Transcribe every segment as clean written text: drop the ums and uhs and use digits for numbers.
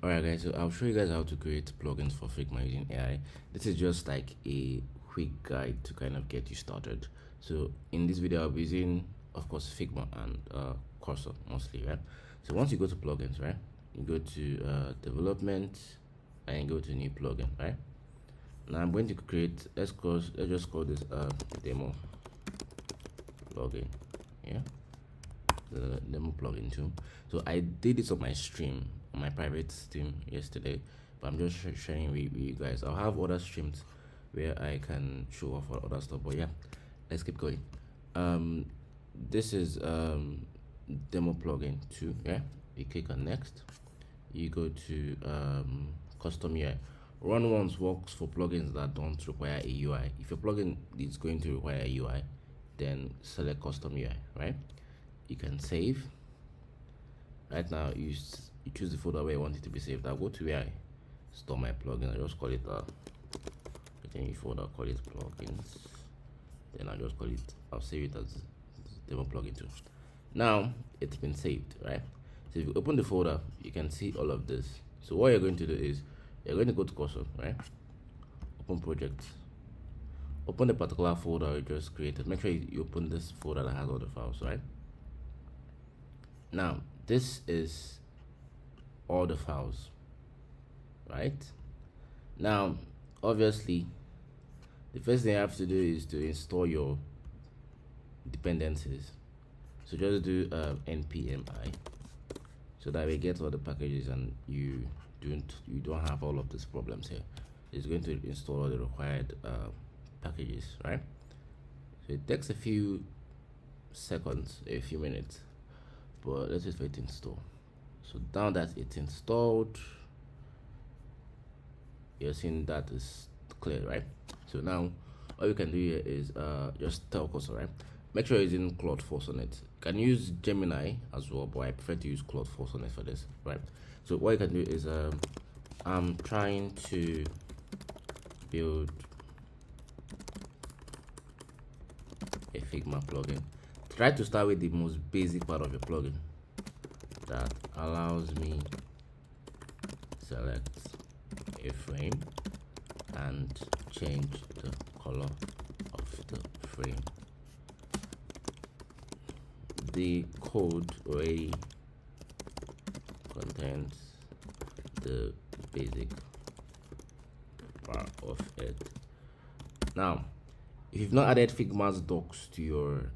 Alright guys, so I'll show you guys how to create plugins for Figma using AI. This is just like a quick guide to kind of get you started. So in this video I'll be using, of course, Figma and Cursor mostly, right? So once you go to plugins, right, you go to development and you go to new plugin, right? Now I'm going to create, let's just call this demo plugin. Yeah, the demo plugin too. So I did this on my stream, on my private stream yesterday, but I'm just sharing with you guys. I'll have other streams where I can show off other stuff, but yeah, let's keep going. This is demo plugin 2. Yeah, you click on next, you go to custom UI. Run once works for plugins that don't require a UI. If your plugin is going to require a UI, then select custom UI, right? You can save. Right now you choose the folder where you want it to be saved. I'll go to where I store my plugin. I just call it new folder, call it plugins, then I'll just call it, I'll save it as demo plugin 2. Now it's been saved, right? So if you open the folder, you can see all of this. So what you're going to do is you're going to go to Cursor, right? Open project, open the particular folder you just created. Make sure you open this folder that has all the files, right? Now this is all the files, right? Now obviously the first thing you have to do is to install your dependencies. So just do npmi, so that we get all the packages and you don't have all of these problems here. It's going to install all the required packages, right? So it takes a few seconds, a few minutes, but let's just wait to install. So now that it's installed, you're seeing that is clear, right? So now all you can do here is just tell Cursor, right? Make sure you're using Claude Force on it. You can use Gemini as well, but I prefer to use Claude Force on it for this, right? So what you can do is I'm trying to build a Figma plugin. Try to start with the most basic part of your plugin that allows me select a frame and change the color of the frame. The code already contains the basic part of it. Now if you've not added Figma's docs to your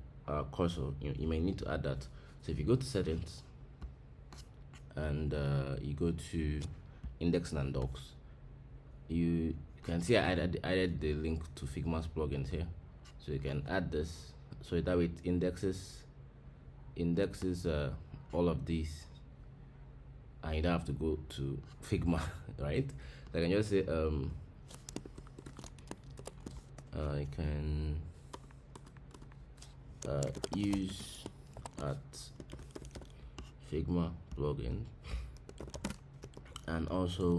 Cursor, you may need to add that. So if you go to settings and you go to indexing and docs, you can see I added the link to Figma's plugins here, so you can add this so that way it indexes all of these and you don't have to go to Figma, right? So I can just say I can use at Figma plugin and also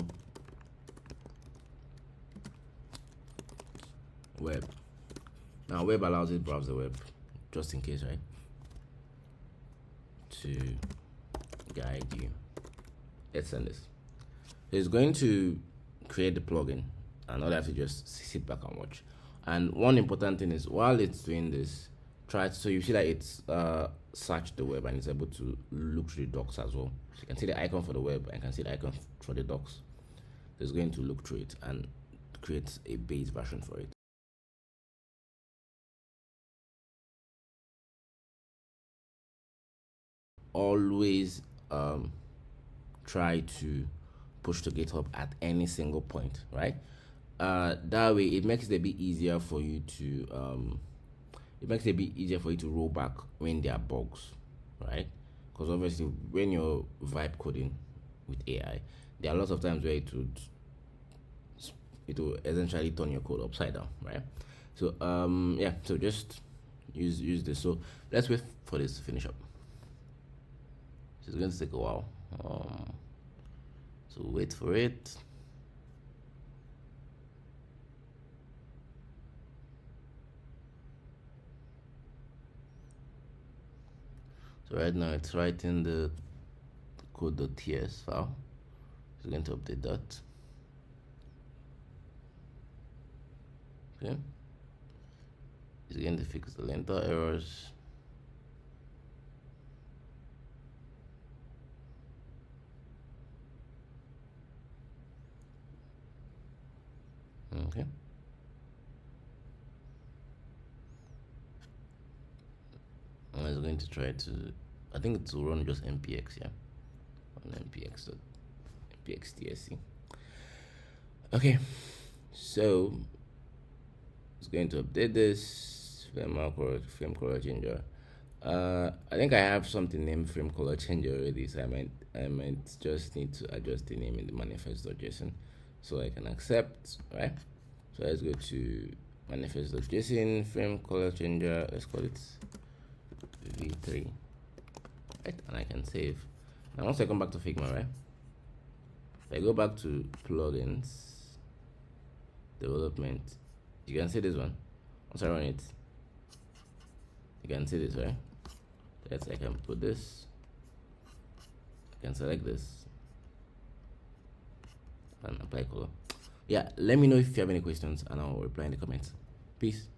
web. Now web allows it to browse the web just in case, right? To guide you. Let's send this. It's going to create the plugin and all I have to just sit back and watch. And one important thing is while it's doing this, so you see that it's searched the web and it's able to look through the docs as well. So you can see the icon for the web and can see the icon for the docs. So it's going to look through it and create a base version for it. Always try to push to GitHub at any single point, right? That way it makes it a bit easier for you to roll back when there are bugs, right? Because obviously when you're vibe coding with AI, there are lots of times where it will essentially turn your code upside down, right? So yeah, so just use this. So let's wait for this to finish up. It's going to take a while, so wait for it. So right now it's writing the code.ts file. It's going to update that. Okay. It's going to fix the linter errors. Okay. And it's going to try to, I think it will run just npx, yeah, on npx tsc. Okay, so it's going to update this frame color changer. I think I have something named frame color changer already, so I might just need to adjust the name in the manifest.json so I can accept, right? So let's go to manifest.json frame color changer. Let's call it v3, right? And I can save. Now once I come back to Figma, right, if I go back to plugins, development, you can see this one. Once I run it, you can see this, right? Let's, I can put this, I can select this and apply color. Yeah, let me know if you have any questions and I'll reply in the comments. Peace.